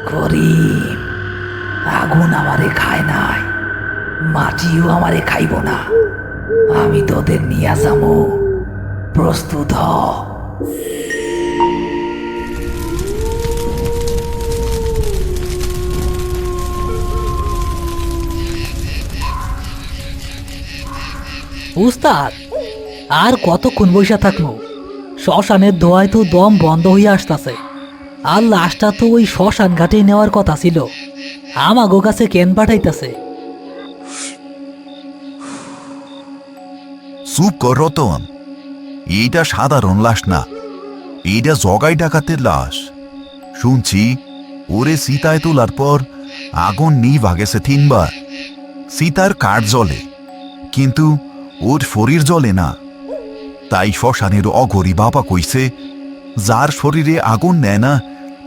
করিম, আগুন আমারে খায় নাই, মাটিও আমারে খাইব না। আমি তোদের নিয়ে যাবো, প্রস্তুত হ। উস্তাদ, আর কতক্ষণ বইসা থাকবো? শ্মশানের ধোয়ায় তো দম বন্ধ হইয়া আসতেছে। আর লাশটা তো ওই শ্মশান ঘাটে নেওয়ার কথা ছিল, আমাগো কাছে কেন পাঠাইতেছে? চুপ কর রতন, এইটা সাধারণ লাশ না, এইটা জগাই ডাকাতের লাশ। শুনছি ওরে সীতায় তোলার পর আগুন নিভা গেছে 3 বার। সীতার কাঠ জ্বলে, কিন্তু ওর শরীর জ্বলে না। তাই শ্মশানের অঘরী বাবা কইছে, যার শরীরে আগুন নেয় না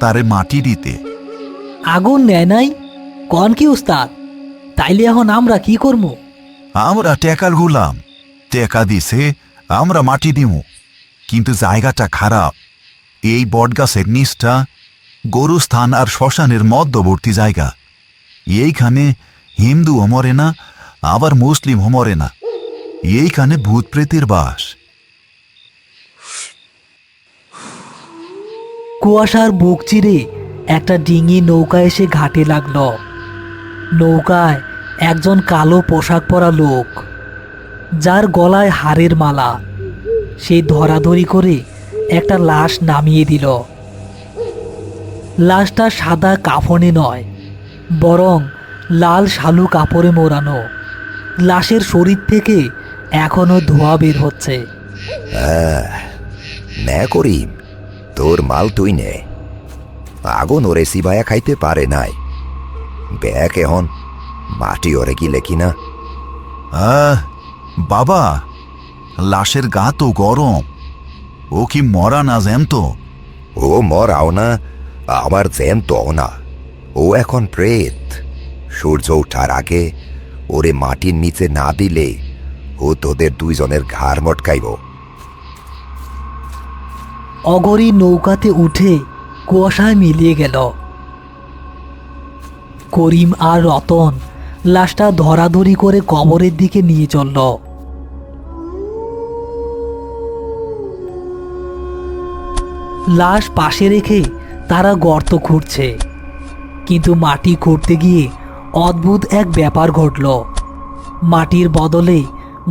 তারে মাটি দিতে। আগুন নেয় নাই? কন কি উস্তাদ? তাইলে এখন আমরা কি করবো? আমরা টেকার গুলাম, টেকা দিছে আমরা মাটি দিমু। কিন্তু জায়গাটা খারাপ। এই বটগাছের নিচটা গরুস্থান আর শ্মশানের মধ্যবর্তী জায়গা। এইখানে হিন্দুও মরে না, আবার মুসলিমও মরে না। এইখানে ভূত প্রেতের বাস। কুয়াশার বুক চিরে একটা ডিঙি নৌকা এসে ঘাটে লাগলো। নৌকায় একজন কালো পোশাক পরা লোক, যার গলায় হাড়ের মালা। সে ধরাধরি করে একটা লাশ নামিয়ে দিল। লাশটা সাদা কাফনে নয়, বরং লাল শালু কাপড়ে মোড়ানো। লাশের শরীর থেকে এখনো ধোঁয়া বের হচ্ছে। নে করিম, তোর মাল তুই নে। আগুন ওরে সিবায়া খাইতে পারে নাই। ব্যাক এখন মাটি ওরে গিলে কিনা। বাবা, লাশের গা তো গরম। ও কি মরা না জ্যান্ত? ও মরাও না, আবার জ্যান্তও না। ও এখন প্রেত। সূর্য ওঠার আগে ওরে মাটির নিচে না দিলে ও তোদের 2জনের ঘাড় মটকাইব। অগরী নৌকাতে উঠে কুয়াশায় মিলিয়ে গেল। করিম আর রতন লাশটা ধরাধরি করে কবরের দিকে নিয়ে চলল। লাশ পাশে রেখে তারা গর্ত খুঁড়ছে, কিন্তু মাটি খুঁড়তে গিয়ে অদ্ভুত এক ব্যাপার ঘটল। মাটির বদলে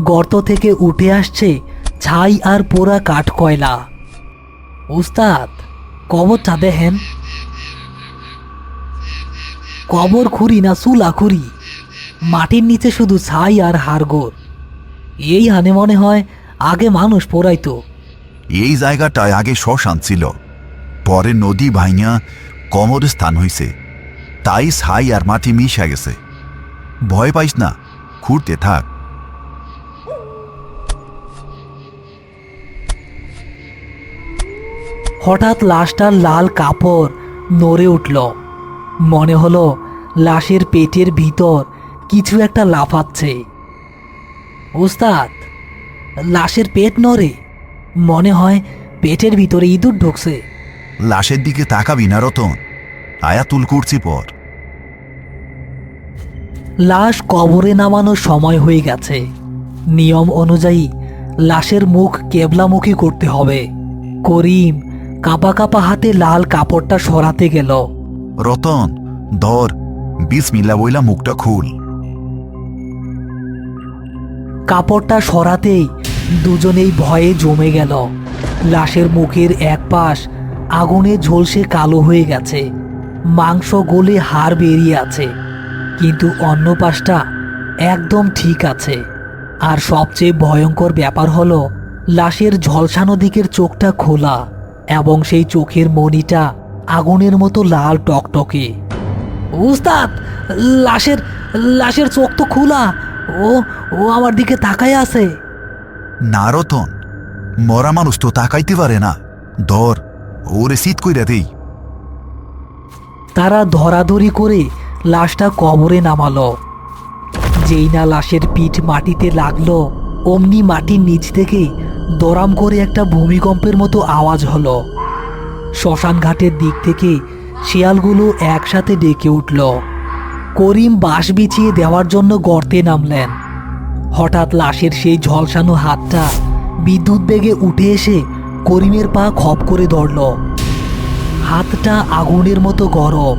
গর্ত থেকে উঠে আসছে ছাই আর পোড়া কাঠ কয়লা। উস্তাদ, কবরটা দেখেন। কবর খুঁড়ি না চুলা খুঁড়ি, মাটির নিচে শুধু ছাই আর হাড়গোড়। এই হানে মনে হয় আগে মানুষ পোড়াইতো। এই জায়গাটায় আগে শ্মশান ছিল, পরে নদী ভাইঙা কমর স্থান হইছে। তাই ছাই আর মাটি মিশা গেছে। ভয় পাইস না, খুঁড়তে থাক। হঠাৎ লাশটার লাল কাপড় নড়ে উঠল। মনে হলো লাশের পেটের ভিতর কিছু একটা লাফাচ্ছে। উস্তাদ, লাশের পেট নড়ে, মনে হয় পেটের ভিতরে ইঁদুর ঢুকছে। লাশের দিকে তাকাবি না রতন, আয়াতুল কুরসি পর। লাশ কবরে নামানোর সময় হয়ে গেছে। নিয়ম অনুযায়ী লাশের মুখ কেবলামুখী করতে হবে। করিম কাপা কাপা হাতে লাল কাপড়টা সরাতে গেল। রতন, ধর, বিসমিল্লাহ বইলা মুখটা খুল। কাপড়টা সরাতেই দুজনেই ভয়ে জমে গেল। লাশের মুখের এক পাশ আগুনে ঝলসে কালো হয়ে গেছে, মাংস গলে হাড় বেরিয়ে আছে, কিন্তু অন্য পাশটা একদম ঠিক আছে। আর সবচেয়ে ভয়ঙ্কর ব্যাপার হলো লাশের ঝলসানো দিকের চোখটা খোলা, এবং সেই চোখের মণিটা আগুনের মতো লাল টকটকে। উস্তাদ, লাশের লাশের চোখ তো খোলা। ও ও আমার দিকে তাকায় আছে। না রতন, মরা মানুষ তো তাকাইতে পারে না। ধর, ওরে শীত কইরা দেই। তারা ধরাধরি করে লাশটা কবরে নামালো। যেই না লাশের পিঠ মাটিতে লাগলো, অমনি মাটির নিচ থেকে দরাম করে একটা ভূমিকম্পের মতো আওয়াজ হলো। শ্মশান ঘাটের দিক থেকে শিয়ালগুলো একসাথে ডেকে উঠল। করিম বাঁশ বিছিয়ে দেওয়ার জন্য গর্তে নামলেন। হঠাৎ লাশের সেই ঝলসানো হাতটা বিদ্যুৎ বেগে উঠে এসে করিমের পা খপ করে ধরল। হাতটা আগুনের মতো গরম।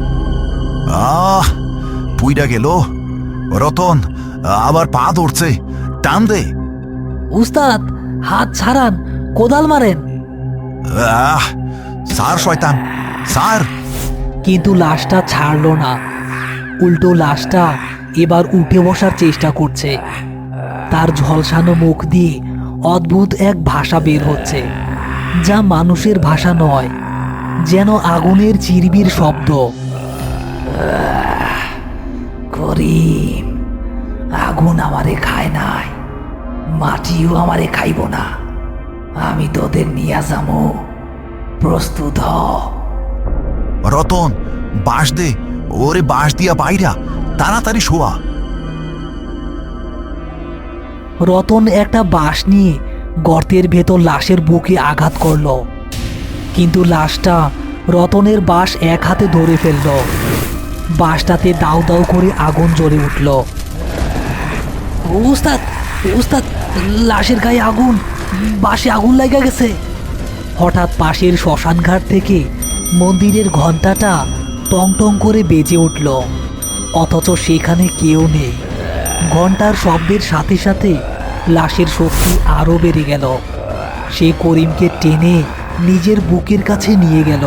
আহ পুইরা গেল। রতন, আবার পা ধরছে, টান দে। উস্তাদ, হাত ছাড়ান, কোদাল মারেন। আহ স্যার শয়তান, স্যার। কিন্তু লাশটা ছাড়ল না। উল্টো লাশটা এবার উঠে বসার চেষ্টা করছে। তার ঝলসানো মুখ দিয়ে অদ্ভুত এক ভাষা বের হচ্ছে, যা মানুষের ভাষা নয়, যেন আগুনের চিরবির শব্দ। করিম, আগুন আমারে খায় নাই, মাটিও আমারে খাইব না। আমি তোদের নিয়া যামু, প্রস্তুত হ। রতন, বাঁশ দে, ওরে বাঁশ দিয়া বাইরা, তাড়াতাড়ি শোয়া। রতন একটা বাঁশ নিয়ে গর্তের ভেতর লাশের বুকে আঘাত করল, কিন্তু লাশটা রতনের বাঁশ এক হাতে ধরে ফেলল। বাঁশটাতে দাউ দাউ করে আগুন জ্বলে উঠল। উস্তাদ, উস্তাদ, লাশের গায়ে আগুন, বাঁশে আগুন লাগা গেছে। হঠাৎ পাশের শ্মশানঘাট থেকে মন্দিরের ঘণ্টাটা টং টং করে বেজে উঠল, অথচ সেখানে কেউ নেই। ঘণ্টার শব্দের সাথে সাথে লাশের শক্তি আরও বেড়ে গেল। সে করিমকে টেনে নিজের বুকের কাছে নিয়ে গেল।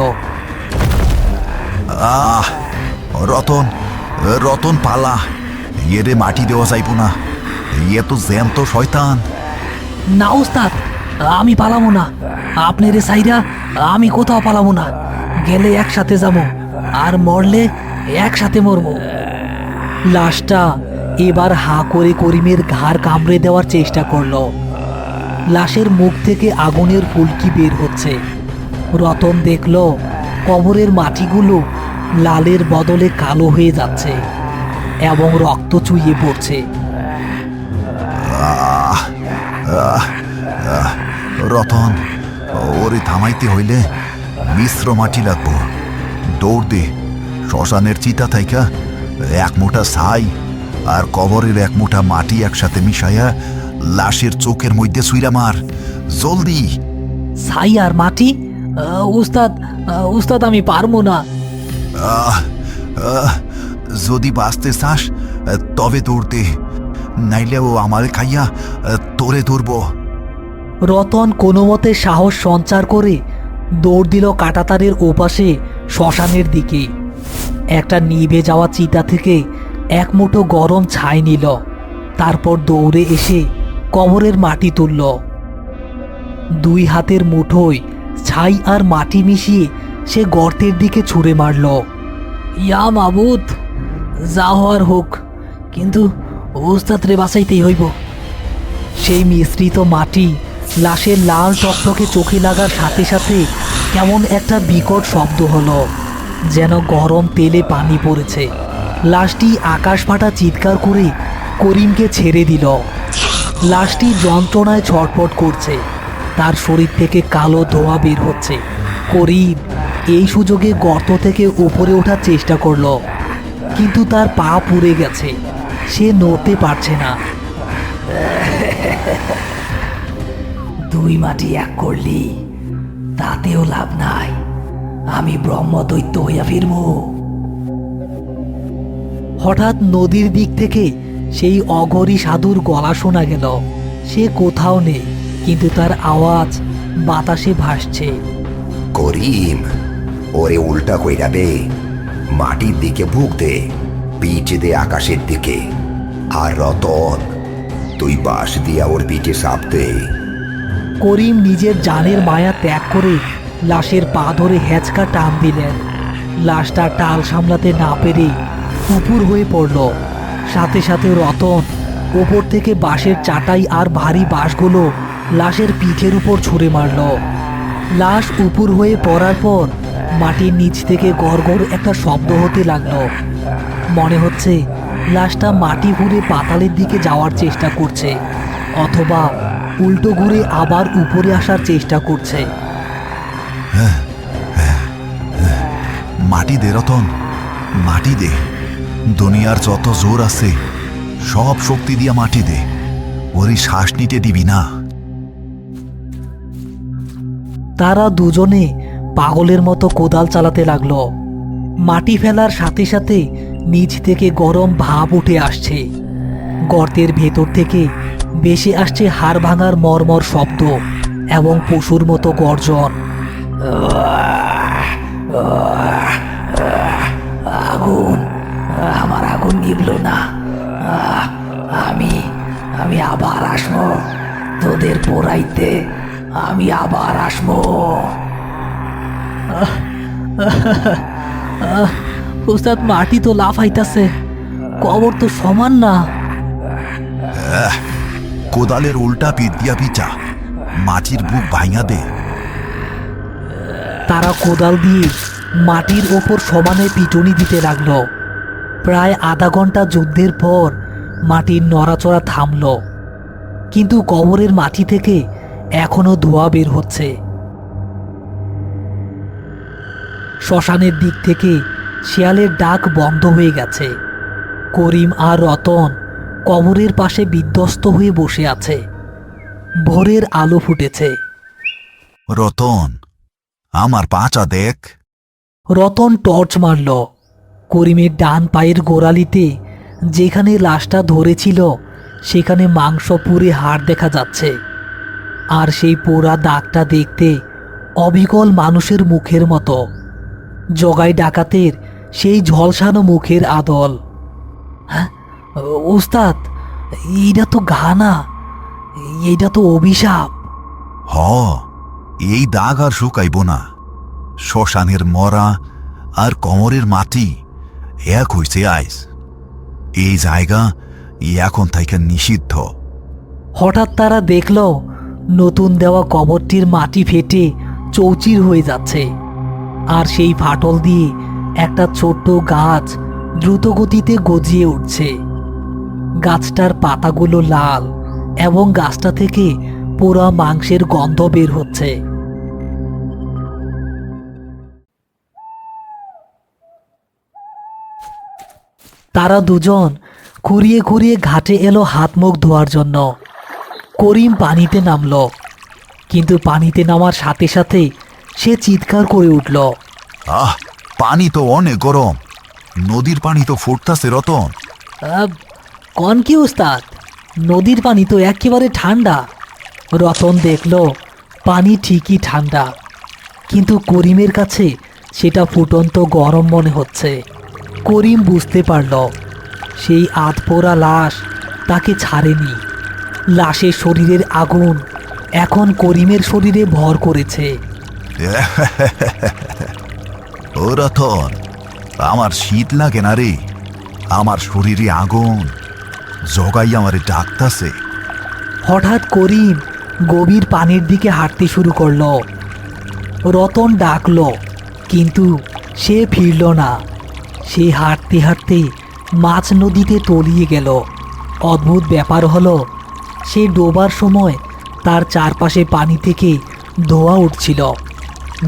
আহ রতন, রতন পালা, এরে মাটি দেওয়া যাইব না, ইয়ে তো জ্যান্ত শয়তান। না উস্তাদ, আমি পালাবো না। আপনার সাইরা আমি কোথাও পালাবো না। গেলে একসাথে যাবো, আর মরলে একসাথে মরবো। লাশটা এবার হাঁ করে করিমের ঘাড় কামড়ে দেওয়ার চেষ্টা করলো। লাশের মুখ থেকে আগুনের ফুলকি বের হচ্ছে। রতন দেখল কবরের মাটিগুলো লালের বদলে কালো হয়ে যাচ্ছে এবং রক্ত চুইয়ে পড়ছে। আহ, আহ, আহ, রতন, ওরে থামাইতে হইলে মিশ্র মাটি লাগবো। দৌড় দে, শ্মশানের চিতা থাইকা এক মুঠা ছাই আর কবরের এক মুঠা মাটি একসাথে মিশাইয়া লাশের চোখের মধ্যে সুইরা মার, জলদি। ছাই আর মাটি? উস্তাদ, উস্তাদ, আমি পারবো না। আহ, আহ, যদি বাঁচতে চাস তবে দৌড়তে, নাইলে ও আমারে খাইয়া তোরে ধরব। রতন কোনো মতে সাহস সঞ্চার করে দৌড় দিল কাঁটাতারের ওপাশে শ্মশানের দিকে। একটা নিভে যাওয়া চিতা থেকে এক মুঠো গরম ছাই নিল, তারপর দৌড়ে এসে কবরের মাটি তুলল। দুই হাতের মুঠোয় ছাই আর মাটি মিশিয়ে সে গর্তের দিকে ছুঁড়ে মারল। ইয়া মাবুদ, যা হওয়ার হোক, কিন্তু ওস্তাদ রে বাঁচাইতেই হইব। সেই মিশ্রিত মাটি লাশের লাল টকটকে চোখে লাগার সাথে সাথে কেমন একটা বিকট শব্দ হলো, যেন গরম তেলে পানি পড়েছে। লাশটি আকাশ ফাটা চিৎকার করে করিমকে ছেড়ে দিল। লাশটি যন্ত্রণায় ছটফট করছে, তার শরীর থেকে কালো ধোঁয়া বের হচ্ছে। করিম এই সুযোগে গর্ত থেকে উপরে ওঠার চেষ্টা করলো, কিন্তু তার পা পুড়ে গেছে, সে নড়তে পারছে না। দুই মাটি এক করলি, তাতেও লাভ নাই। আমি ব্রহ্মদৈত্য হইয়া ফিরব। হঠাৎ নদীর দিক থেকে সেই অঘরী সাধুর গলা শোনা গেল। সে কোথাও নেই, কিন্তু তার আওয়াজ বাতাসে ভাসছে। করিম, ওরে উল্টা কইরা দে, মাটির দিকে বুক দে, পিঠ দে আকাশের দিকে। আর রতন, তুই বাঁশ দিয়া ওর পিঠে চাপ দে। করিম নিজের জানের মায়া ত্যাগ করে লাশের পা ধরে হ্যাঁচকা টান দিলেন। লাশটা টাল সামলাতে না পেরে উপুর হয়ে পড়ল। সাথে সাথে রতন ওপর থেকে বাঁশের চাটাই আর ভারী বাঁশগুলো লাশের পিঠের উপর ছুঁড়ে মারল। লাশ উপুর হয়ে পড়ার পর মাটির নিচ থেকে গড়গড় একটা শব্দ হতে লাগলো। মনে হচ্ছে লাশটা মাটি ঘুরে পাতালের দিকে যাওয়ার চেষ্টা করছে, অথবা উল্টো ঘুরে আবার উপরে আসার চেষ্টা করছে। মাটি দে রতন, মাটি দে। দুনিয়ার যত জোর আছে সব শক্তি দিয়া মাটি দে, ওরই শ্বাস নিতে দিবি না। তারা দুজনে পাগলের মতো কোদাল চালাতে লাগলো। মাটি ফেলার সাথে সাথে নিচ থেকে গরম ভাপ উঠে আসছে। গর্তের ভেতর থেকে ভেসে আসছে হাড় ভাঙার মর্মর শব্দ এবং পশুর মতো গর্জন। আগুন, আমার আগুন নিভল না। আমি আমি আবার আসবো তোদের পোড়াইতে, আমি আবার আসবো। উস্তাদ, মাটি তো লাফাইতাছে, কবর তো সমান না। কোদালের উল্টা পিঠ দিয়া পিচা, মাটির বুক ভাঙা দে। তারা কোদাল দিয়ে মাটির ওপর সমানে পিটুনি দিতে লাগলো। প্রায় আধা ঘন্টা যুদ্ধের পর মাটির নড়াচড়া থামল, কিন্তু কবরের মাটি থেকে এখনো ধোঁয়া বের হচ্ছে। শ্মশানের দিক থেকে শিয়ালের ডাক বন্ধ হয়ে গেছে। করিম আর রতন কবরের পাশে বিধ্বস্ত হয়ে বসে আছে। ভোরের আলো ফুটেছে। রতন, আমার পাঁচা দেখ। রতন টর্চ মারল। করিমের ডান পায়ের গোড়ালিতে যেখানে লাশটা ধরেছিল সেখানে মাংস পুড়ে হাড় দেখা যাচ্ছে। আর সেই পোড়া দাগটা দেখতে অবিকল মানুষের মুখের মতো। জগাই ডাকাতের সেই ঝলসানো মুখের আদল। হ্যাঁ ওস্তাদ, এইটা তো ঘা না, এইটা তো অভিশাপ। হ, এই দাগ আর শুকাইব না। শ্মশানের মরা আর কমরের মাটি এক হইছে আইস। এই জায়গা এখন থেকে নিষিদ্ধ। হঠাৎ তারা দেখল নতুন দেওয়া কবরটির মাটি ফেটে চৌচির হয়ে যাচ্ছে, আর সেই ফাটল দিয়ে একটা ছোট্ট গাছ দ্রুতগতিতে গজিয়ে উঠছে। গাছটার পাতাগুলো লাল এবং গাছটা থেকে পোড়া মাংসের গন্ধ বের হচ্ছে। তারা দুজন খুঁড়িয়ে খুঁড়িয়ে ঘাটে এলো হাত মুখ ধোয়ার জন্য। করিম পানিতে নামলো, কিন্তু পানিতে নামার সাথে সাথে সে চিৎকার করে উঠল। আহ, পানি তো অনেক গরম। নদীর পানি তো ফুটতাছে রতন। কন কি উস্তাদ, নদীর পানি তো একেবারে ঠান্ডা। রতন দেখল পানি ঠিকই ঠান্ডা, কিন্তু করিমের কাছে সেটা ফুটন্ত গরম মনে হচ্ছে। করিম বুঝতে পারল সেই আধপোড়া লাশ তাকে ছাড়েনি। লাশের শরীরের আগুন এখন করিমের শরীরে ভর করেছে। ও রতন, আমার শীত লাগে না রে, আমার শরীরে আগুন। জগাই আমারে ডাকতাছে। হঠাৎ করিম গভীর পানির দিকে হাঁটতে শুরু করল। রতন ডাকল, কিন্তু সে ফিরল না। সে হাঁটতে হাঁটতে মাছ নদীতে তলিয়ে গেল। অদ্ভুত ব্যাপার হলো, সে ডোবার সময় তার চারপাশে পানি থেকে ধোঁয়া উঠছিল,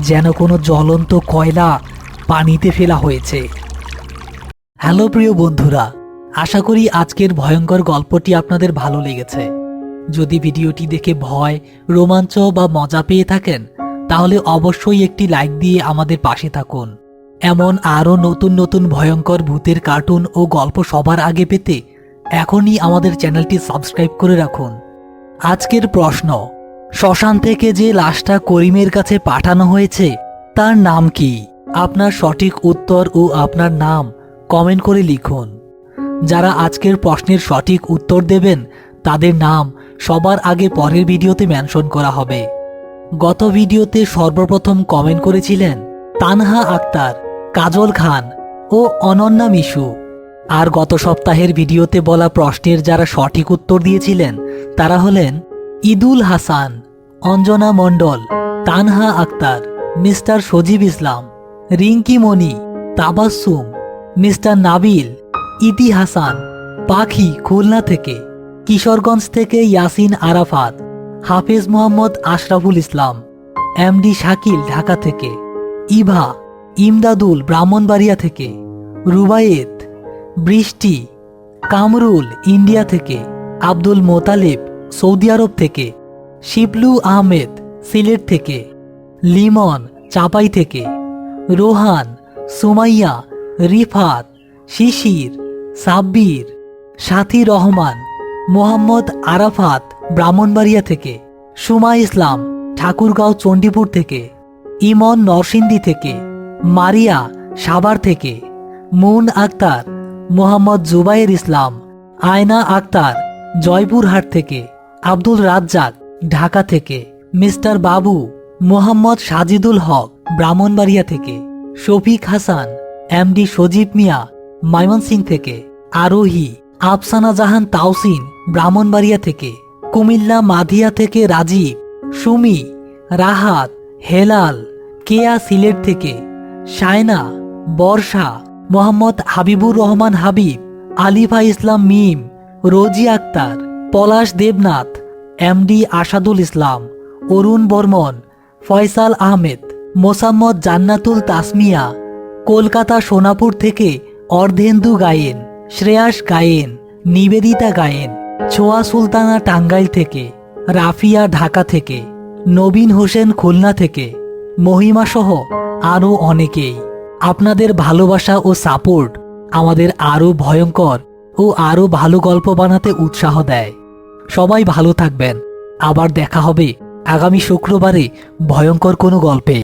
যেন কোনো জ্বলন্ত কয়লা পানিতে ফেলা হয়েছে। হ্যালো প্রিয় বন্ধুরা, আশা করি আজকের ভয়ঙ্কর গল্পটি আপনাদের ভালো লেগেছে। যদি ভিডিওটি দেখে ভয়, রোমাঞ্চ বা মজা পেয়ে থাকেন তাহলে অবশ্যই একটি লাইক দিয়ে আমাদের পাশে থাকুন। এমন আরও নতুন নতুন ভয়ঙ্কর ভূতের কার্টুন ও গল্প সবার আগে পেতে এখনই আমাদের চ্যানেলটি সাবস্ক্রাইব করে রাখুন। আজকের প্রশ্ন, শ্মশান থেকে যে লাশটা করিমের কাছে পাঠানো হয়েছে তার নাম কি? আপনার সঠিক উত্তর ও আপনার নাম কমেন্ট করে লিখুন। যারা আজকের প্রশ্নের সঠিক উত্তর দেবেন তাদের নাম সবার আগে পরের ভিডিওতে মেনশন করা হবে। গত ভিডিওতে সর্বপ্রথম কমেন্ট করেছিলেন তানহা আক্তার, কাজল খান ও অনন্যা মিশু। আর গত সপ্তাহের ভিডিওতে বলা প্রশ্নের যারা সঠিক উত্তর দিয়েছিলেন তারা হলেন ঈদুল হাসান, অঞ্জনা মণ্ডল, তানহা আক্তার, মিস্টার সজীব ইসলাম, রিঙ্কি মণি, তাবাসসুম, মিস্টার নাবিল, ইতি হাসান, পাখি খুলনা থেকে, কিশোরগঞ্জ থেকে ইয়াসিন আরাফাত, হাফেজ মোহাম্মদ আশরাফুল ইসলাম, এমডি শাকিল ঢাকা থেকে, ইভা, ইমদাদুল ব্রাহ্মণবাড়িয়া থেকে, রুবায়েত, বৃষ্টি, কামরুল ইন্ডিয়া থেকে, আব্দুল মোতালেব সৌদি আরব থেকে, শিবলু আহমেদ সিলেট থেকে, লিমন চাপাই থেকে, রোহান, সুমাইয়া, রিফাত, শিশির, সাব্বির, সাথী রহমান, মোহাম্মদ আরাফাত ব্রাহ্মণবাড়িয়া থেকে, সুমা ইসলাম ঠাকুরগাঁও চণ্ডীপুর থেকে, ইমন নরসিংদী থেকে, মারিয়া সাভার থেকে, মুন আক্তার, মোহাম্মদ জুবাইর ইসলাম, আয়না আক্তার জয়পুরহাট থেকে, আব্দুল রাজ্জাক ঢাকা থেকে, মিস্টার বাবু, মোহাম্মদ সাজিদুল হক ব্রাহ্মণবাড়িয়া থেকে, শফিক হাসান, এমডি সজীব মিয়া ময়মনসিংহ থেকে, আরোহী, আফসানা জাহান তাওসিন ব্রাহ্মণবাড়িয়া থেকে, কুমিল্লা মাধিয়া থেকে রাজীব, সুমি, রাহাত, হেলাল, কেয়া সিলেট থেকে, শায়না, বর্ষা, মোহাম্মদ হাবিবুর রহমান হাবিব, আলিফা ইসলাম মিম, রোজি আক্তার, পলাশ দেবনাথ, এমডি আসাদুল ইসলাম, অরুণ বর্মন, ফয়সাল আহমেদ, মোসাম্মদ জান্নাতুল তাসমিয়া, কলকাতা সোনাপুর থেকে অর্ধেন্দু গায়েন, শ্রেয়াস গায়েন, নিবেদিতা গায়েন, ছোয়া সুলতানা টাঙ্গাইল থেকে, রাফিয়া ঢাকা থেকে, নবীন হোসেন খুলনা থেকে, মহিমা সহ আরও অনেকেই। আপনাদের ভালোবাসা ও সাপোর্ট আমাদের আরও ভয়ঙ্কর ও আরও ভালো গল্প বানাতে উৎসাহ দেয়। সবাই ভালো থাকবেন। আবার দেখা হবে আগামী শুক্রবারে ভয়ঙ্কর কোনো গল্পে।